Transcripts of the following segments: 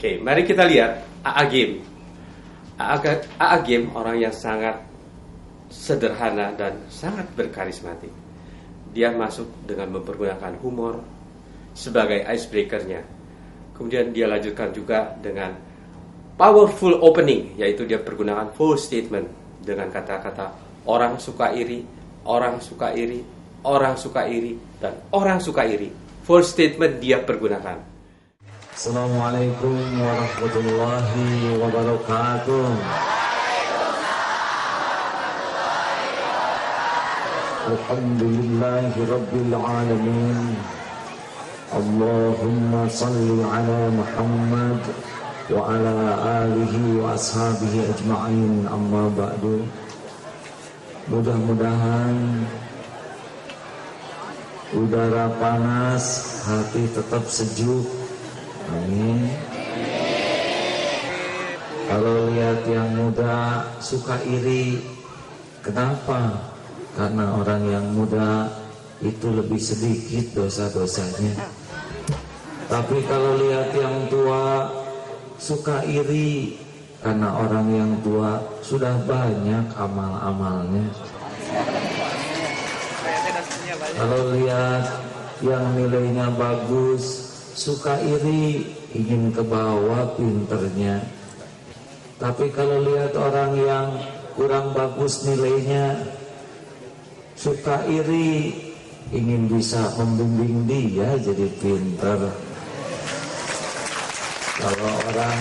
Oke, mari kita lihat AA Game. AA Game orang yang sangat sederhana dan sangat berkarismatik. Dia masuk dengan mempergunakan humor sebagai icebreaker-nya. Kemudian dia lanjutkan juga dengan powerful opening, yaitu dia pergunakan full statement dengan kata-kata orang suka iri, orang suka iri, orang suka iri, dan orang suka iri. Full statement dia pergunakan. Assalamualaikum warahmatullahi wabarakatuh. Alhamdulillahi rabbil alamin. Allahumma salli ala Muhammad wa ala alihi wa ashabihi ajma'in, amma ba'du. Mudah-mudahan udara panas, hati tetap sejuk. Amin. Kalau lihat yang muda suka iri, kenapa? Karena orang yang muda itu lebih sedikit dosa-dosanya. Tapi kalau lihat yang tua suka iri, karena orang yang tua sudah banyak amal-amalnya. Kalau lihat yang nilainya bagus suka iri, ingin ke bawah pinternya. Tapi kalau lihat orang yang kurang bagus nilainya, suka iri, ingin bisa membimbing dia jadi pinter. Kalau orang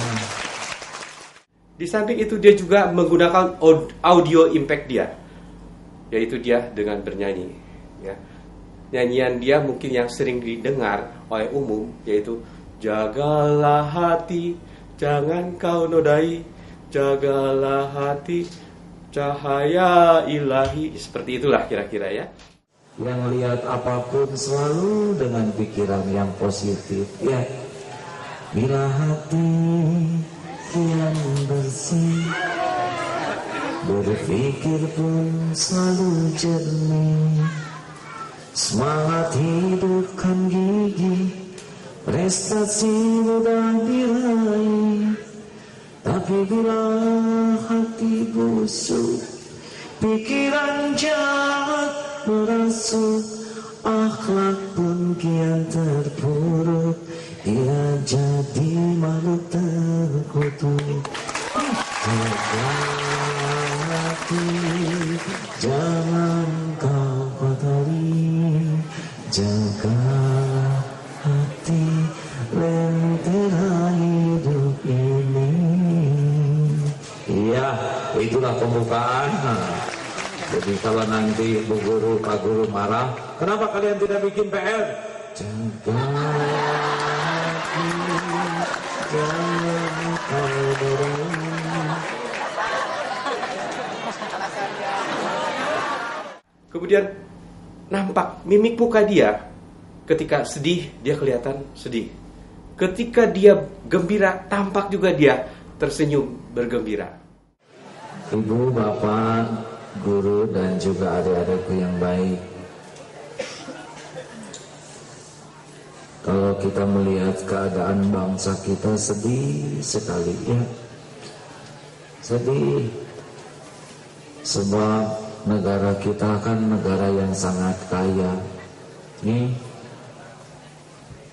di samping itu dia juga menggunakan audio impact dia, yaitu dia dengan bernyanyi. Ya. Nyanyian dia mungkin yang sering didengar oleh umum, yaitu jagalah hati, jangan kau nodai, jagalah hati, cahaya ilahi. Seperti itulah kira-kira ya. Yang lihat apapun selalu dengan pikiran yang positif ya. Bila hati kian bersih, berpikir pun selalu jernih. Semangat hidupkan gigi, prestasi mudah diraih. Tapi bila hati busuk, pikiran jahat merasuk, akhlak pun kian terpuruk. Dia jadi makhluk terkutuk. Jaga hati, jangan kau kotori. Jaga hati, lentera hidup ini. Iya, itulah pembukaan. Jadi kalau nanti Bu Guru, Pak Guru marah, kenapa kalian tidak bikin PR? Jaga hati, jangan kau dorong. Kemudian nampak mimik muka dia ketika sedih, dia kelihatan sedih. Ketika dia gembira, tampak juga dia tersenyum bergembira. Ibu, bapak, guru, dan juga adik-adikku yang baik, kalau kita melihat keadaan bangsa kita sedih sekali ya. Sedih. Sebab negara kita kan negara yang sangat kaya. Nih,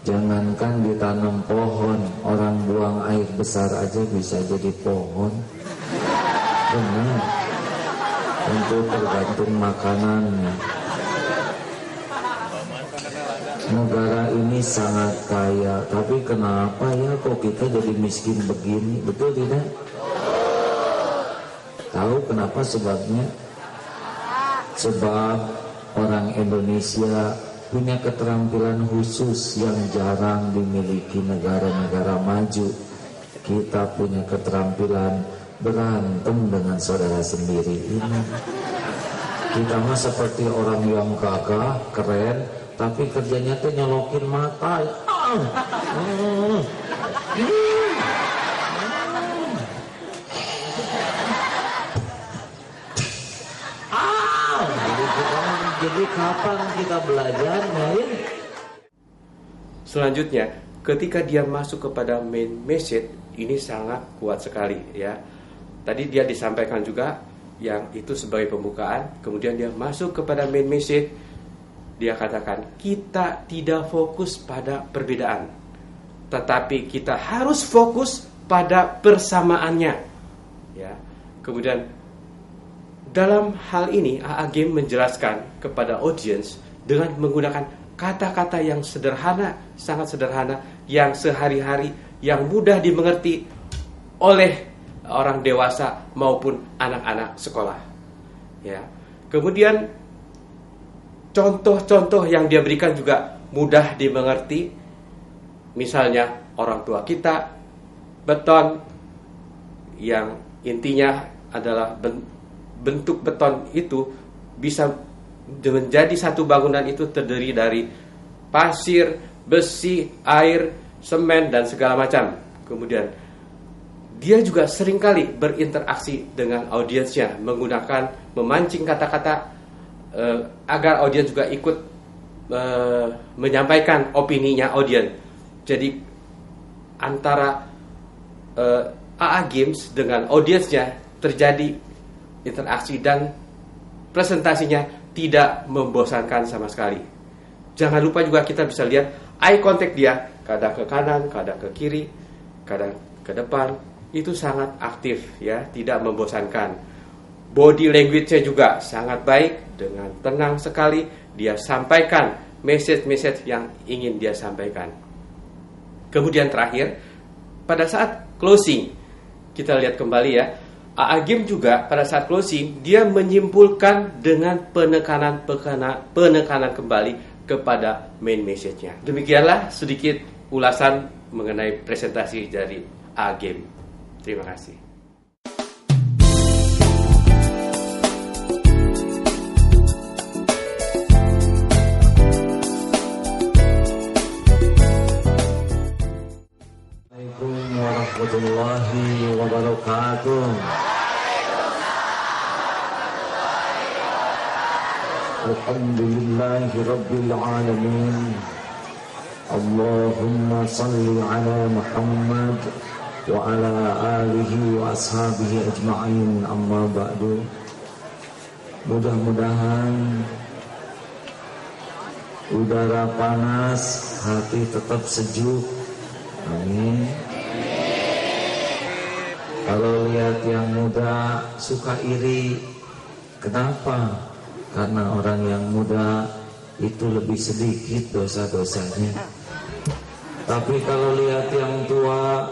jangankan ditanam pohon, orang buang air besar aja bisa jadi pohon. Benar. Untuk tergantung makanannya. Negara ini sangat kaya, tapi kenapa ya kok kita jadi miskin begini? Betul tidak? Tahu kenapa sebabnya? Sebab orang Indonesia punya keterampilan khusus yang jarang dimiliki negara-negara maju. Kita punya keterampilan berantem dengan saudara sendiri ini. Kita mah seperti orang yang gagah, keren, tapi kerjanya tuh nyolokin mata. Jadi kapan kita belajarnya ya? Selanjutnya, ketika dia masuk kepada main message, ini sangat kuat sekali ya. Tadi dia disampaikan juga yang itu sebagai pembukaan, kemudian dia masuk kepada main message, dia katakan kita tidak fokus pada perbedaan, tetapi kita harus fokus pada persamaannya ya. Kemudian dalam hal ini AA Game menjelaskan kepada audiens dengan menggunakan kata-kata yang sederhana, sangat sederhana, yang sehari-hari, yang mudah dimengerti oleh orang dewasa maupun anak-anak sekolah. Ya. Kemudian contoh-contoh yang dia berikan juga mudah dimengerti. Misalnya orang tua kita, beton, yang intinya adalah bentuk beton itu bisa menjadi satu bangunan itu terdiri dari pasir, besi, air, semen, dan segala macam. Kemudian dia juga seringkali berinteraksi dengan audiensnya menggunakan memancing kata-kata agar audiens juga ikut menyampaikan opininya audiens. Jadi antara AA Games dengan audiensnya terjadi interaksi dan presentasinya tidak membosankan sama sekali. Jangan lupa juga kita bisa lihat eye contact dia, kadang ke kanan, kadang ke kiri, kadang ke depan. Itu sangat aktif ya, tidak membosankan. Body language-nya juga sangat baik, dengan tenang sekali dia sampaikan message-message yang ingin dia sampaikan. Kemudian terakhir, pada saat closing, kita lihat kembali ya, AA Game juga pada saat closing dia menyimpulkan dengan penekanan kembali kepada main message-nya. Demikianlah sedikit ulasan mengenai presentasi dari AA Game. Terima kasih. Assalamualaikum warahmatullahi wabarakatuh. Alhamdulillahi rabbil alamin. Allahumma salli ala Muhammad wa ala alihi wa ashabihi ajma'in, amma ba'du. Mudah-mudahan udara panas, hati tetap sejuk. Amin. Kalau lihat yang muda suka iri. Kenapa? Karena orang yang muda itu lebih sedikit dosa-dosanya. Tapi kalau lihat yang tua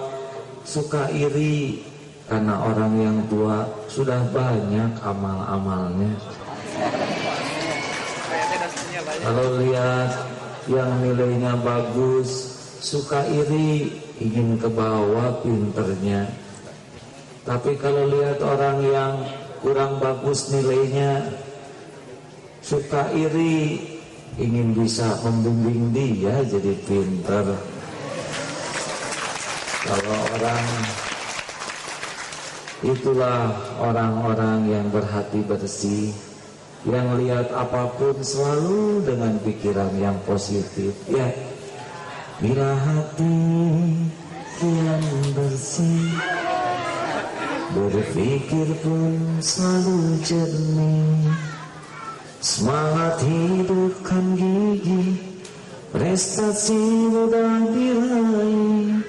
suka iri, karena orang yang tua sudah banyak amal-amalnya. Kalau lihat yang nilainya bagus, suka iri, ingin ke bawah pinternya. Tapi kalau lihat orang yang kurang bagus nilainya, suka iri, ingin bisa membimbing dia jadi pinter. Kalau orang, itulah orang-orang yang berhati bersih, yang lihat apapun selalu dengan pikiran yang positif. Ya, bila hati yang bersih, berpikir pun selalu jernih, semangat hidupkan gigi, prestasi mudah diraih.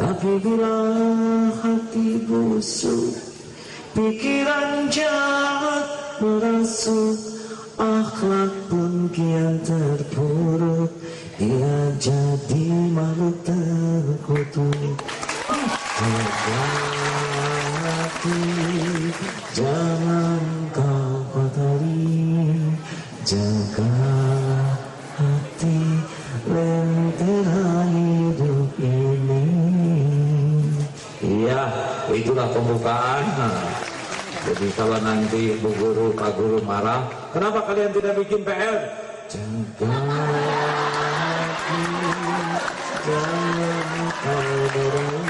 Tapi bila hati busuk, pikiran jahat merasuk, akhlak pun kian terpuruk, ia jadi makhluk terkutuk. Jaga hati, jangan kau kotori. Jaga hati, lentera hidup ini. Iya, itulah pembukaan. Jadi kalau nanti Bu Guru, Pak Guru marah, kenapa kalian tidak bikin PR? Jaga hati, jangan kau dorong.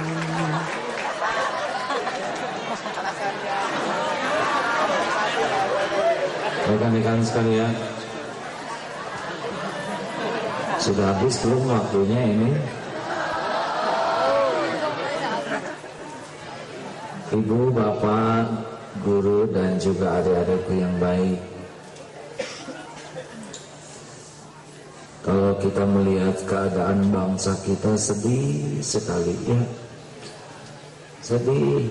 Rekan-rekan sekalian, sudah habis belum waktunya ini? Ibu, bapak, guru, dan juga adik-adikku yang baik, kalau kita melihat keadaan bangsa kita sedih sekali ya, sedih.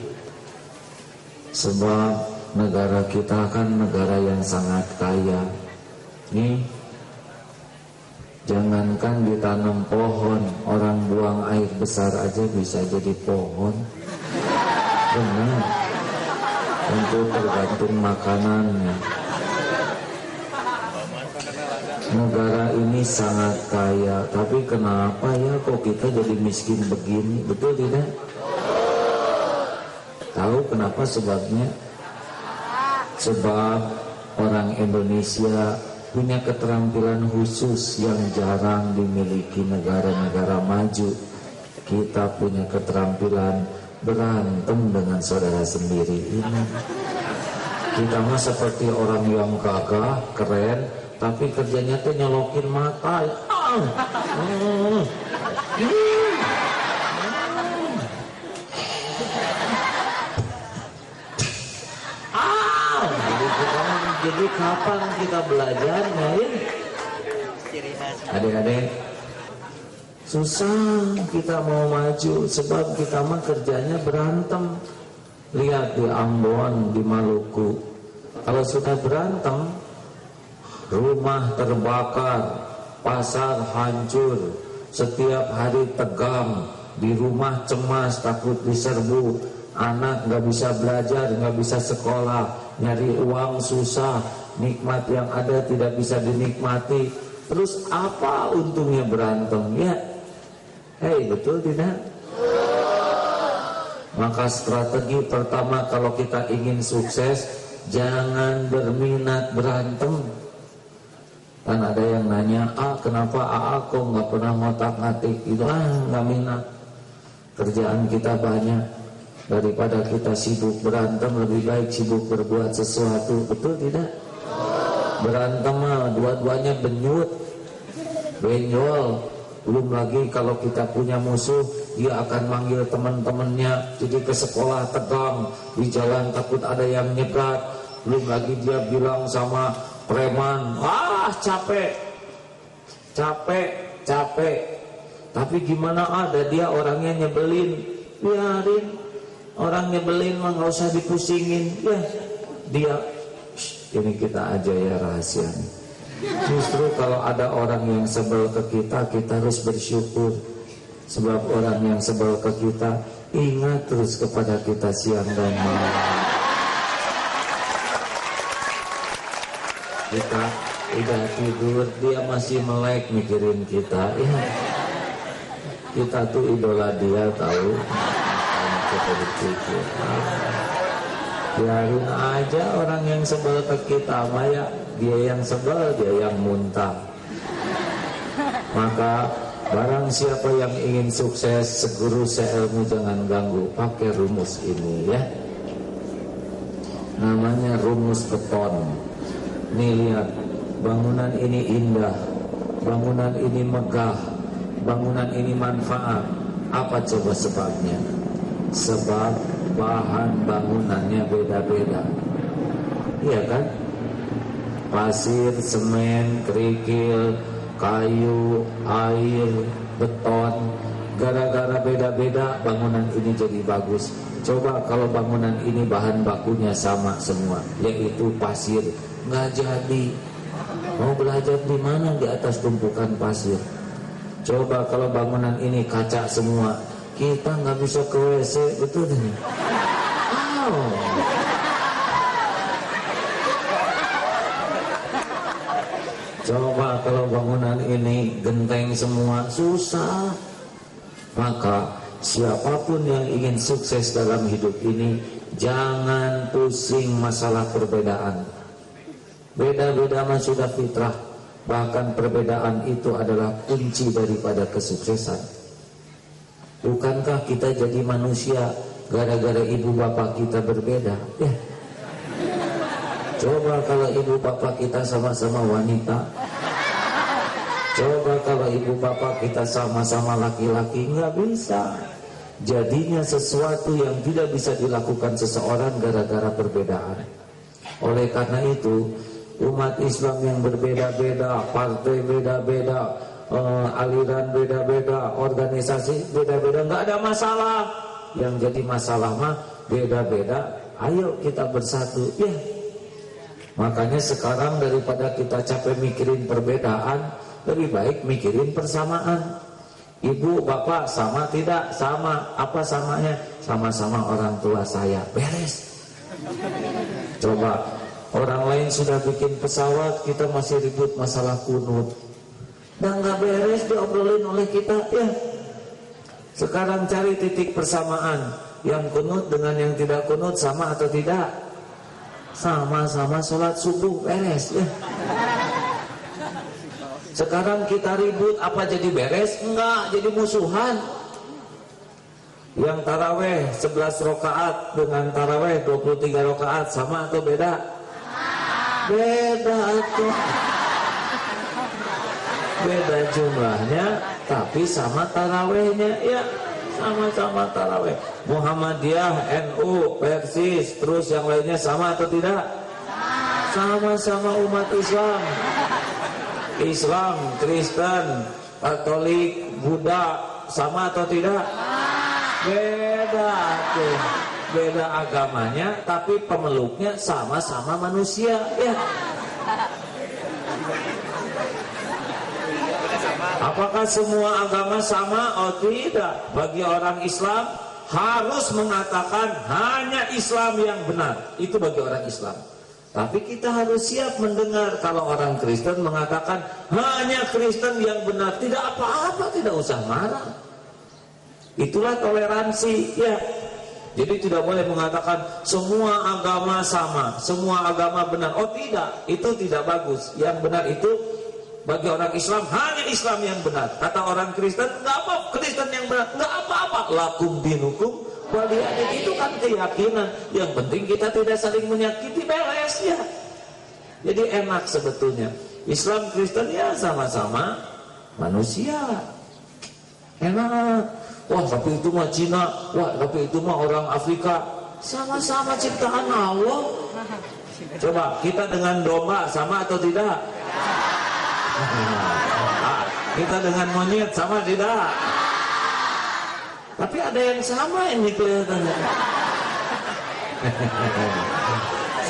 Sebab negara kita kan negara yang sangat kaya. Nih, jangankan ditanam pohon, orang buang air besar aja bisa jadi pohon. Benar. Tentu tergantung makanannya. Negara ini sangat kaya, tapi kenapa ya kok kita jadi miskin begini? Betul tidak? Tahu kenapa sebabnya? Sebab orang Indonesia punya keterampilan khusus yang jarang dimiliki negara-negara maju. Kita punya keterampilan berantem dengan saudara sendiri ini. Kita mah seperti orang yang gagah, keren, tapi kerjanya tuh nyolokin mata. Jadi kapan kita belajarnya ya? Adik-adik, susah kita mau maju sebab kita mah kerjanya berantem. Lihat di Ambon, di Maluku, kalau sudah berantem, rumah terbakar, pasar hancur, setiap hari tegang, di rumah cemas takut diserbu, anak nggak bisa belajar, nggak bisa sekolah, nyari uang susah, nikmat yang ada tidak bisa dinikmati. Terus apa untungnya berantem ya? Hei, betul tidak? Maka strategi pertama kalau kita ingin sukses, jangan berminat berantem. Kan ada yang nanya, kenapa kok nggak pernah ngotak-ngatik? Itu nggak minat. Kerjaan kita banyak. Daripada kita sibuk berantem, lebih baik sibuk berbuat sesuatu. Betul tidak? Berantem mah dua-duanya benyut, benjol. Belum lagi kalau kita punya musuh, dia akan manggil teman-temannya, jadi ke sekolah tegang, di jalan takut ada yang nyegat. Belum lagi dia bilang sama preman, capek. Tapi gimana ada dia orangnya nyebelin, biarin. Orang nyebelin mah nggak usah dipusingin ya. Dia ini kita aja ya rahasianya. Justru kalau ada orang yang sebel ke kita, kita harus bersyukur. Sebab orang yang sebel ke kita ingat terus kepada kita siang dan malam. Kita udah tidur, dia masih melek mikirin kita ya. Kita tuh idola dia, tahu. Kita berpikir, biarin aja orang yang sebel ke kita, Maya. Dia yang sebel, dia yang muntah. Maka barang siapa yang ingin sukses, seguru seilmu jangan ganggu. Pakai rumus ini ya. Namanya rumus beton. Nih lihat, bangunan ini indah, bangunan ini megah, bangunan ini manfaat. Apa coba sebabnya? Sebab bahan bangunannya beda-beda. Iya kan? Pasir, semen, kerikil, kayu, air, beton. Gara-gara beda-beda bangunan ini jadi bagus. Coba kalau bangunan ini bahan bakunya sama semua, yaitu pasir, nggak jadi. Mau belajar di mana di atas tumpukan pasir? Coba kalau bangunan ini kaca semua, kita nggak bisa ke WC, betul nih. Coba kalau bangunan ini genteng semua, susah. Maka siapapun yang ingin sukses dalam hidup ini, jangan pusing masalah perbedaan. Beda-beda mah sudah fitrah. Bahkan perbedaan itu adalah kunci daripada kesuksesan. Bukankah kita jadi manusia gara-gara ibu bapak kita berbeda? Ya. Coba kalau ibu bapak kita sama-sama wanita. Coba kalau ibu bapak kita sama-sama laki-laki, nggak bisa. jadinya sesuatu yang tidak bisa dilakukan seseorang gara-gara perbedaan. Oleh karena itu, umat Islam yang berbeda-beda, partai beda-beda, aliran beda-beda, organisasi beda-beda, nggak ada masalah. Yang jadi masalah mah beda-beda, ayo kita bersatu, ya. Makanya sekarang daripada kita capek mikirin perbedaan, lebih baik mikirin persamaan. Ibu, bapak sama tidak? Sama. Apa samanya? Sama-sama orang tua saya. Beres. Coba, orang lain sudah bikin pesawat, kita masih ribut masalah kunut. Dan nggak beres diobrolin oleh kita, ya. Sekarang cari titik persamaan. Yang kunut dengan yang tidak kunut sama atau tidak? Sama-sama sholat subuh, beres, ya. Sekarang kita ribut, apa jadi beres? Enggak, jadi musuhan. Yang taraweh 11 rakaat dengan taraweh 23 rakaat sama atau beda? Beda tuh. Beda jumlahnya, tapi sama tarawehnya, ya. Sama-sama taraweh. Muhammadiyah, NU, Persis, terus yang lainnya sama atau tidak? Sama-sama umat Islam. Islam, Kristen, Katolik, Buddha, sama atau tidak? Beda tuh. Beda agamanya, tapi pemeluknya sama-sama manusia, ya. Apakah semua agama sama? Oh tidak. Bagi orang Islam harus mengatakan hanya Islam yang benar. Itu bagi orang Islam. Tapi kita harus siap mendengar kalau orang Kristen mengatakan hanya Kristen yang benar. Tidak apa-apa, tidak usah marah. Itulah toleransi, ya. Jadi tidak boleh mengatakan semua agama sama, semua agama benar. Oh tidak, itu tidak bagus. Yang benar itu bagi orang Islam hanya Islam yang benar. Kata orang Kristen, nggak apa Kristen yang benar, nggak apa-apa. Lakum dinukum waliyadin, itu kan keyakinan. Yang penting kita tidak saling menyakiti, beres, ya. Jadi enak sebetulnya. Islam Kristen ya sama-sama manusia. Enak. Wah tapi itu mah Cina, wah tapi itu mah orang Afrika. Sama-sama ciptaan Allah. Coba kita dengan domba sama atau tidak? Kita dengan monyet sama tidak? Tapi ada yang sama ini kelihatannya.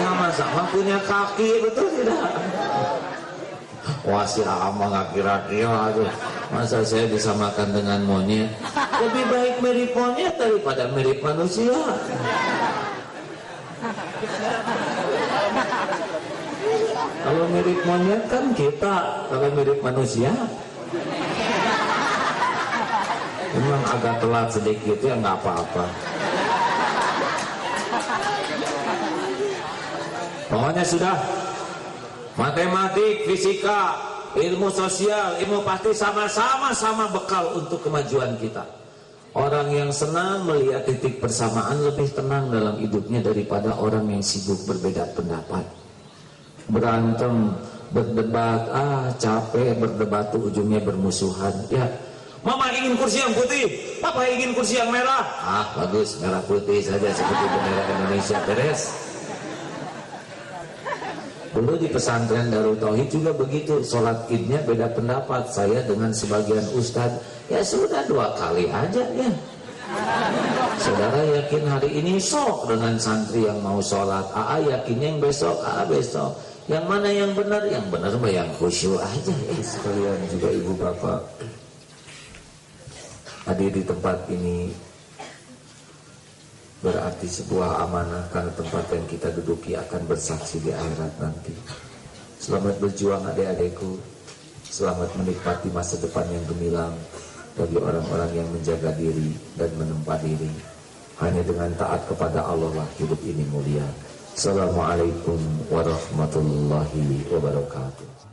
Sama-sama punya kaki, betul tidak? Wah si Ama nggak kira-kira tuh. Masa saya disamakan dengan monyet? Lebih baik mirip monyet daripada mirip manusia. Kalau mirip monyet kan kita, kalau mirip manusia memang agak telat sedikit, ya nggak apa-apa. Pokoknya sudah, matematik, fisika, ilmu sosial, ilmu pasti sama-sama bekal untuk kemajuan kita. Orang yang senang melihat titik persamaan lebih tenang dalam hidupnya daripada orang yang sibuk berbeda pendapat. Berantem, berdebat, capek berdebat tuh ujungnya bermusuhan. Ya, Mama ingin kursi yang putih, Papa ingin kursi yang merah. Bagus, merah putih saja seperti bendera Indonesia, beres. Dulu di pesantren Darul Tauhid juga begitu, sholat idnya beda pendapat. Saya dengan sebagian ustadz, ya sudah 2 kali aja, ya. Saudara yakin hari ini sok dengan santri yang mau sholat, yakinnya yang besok, besok. Yang mana yang benar? Yang benar mah yang khusyuk aja, sekalian juga ibu bapak hadir di tempat ini berarti sebuah amanah, karena tempat yang kita duduki akan bersaksi di akhirat nanti. Selamat berjuang adik-adikku, selamat menikmati masa depan yang gemilang bagi orang-orang yang menjaga diri dan menempa diri. Hanya dengan taat kepada Allah lah hidup ini mulia. Assalamualaikum warahmatullahi wabarakatuh.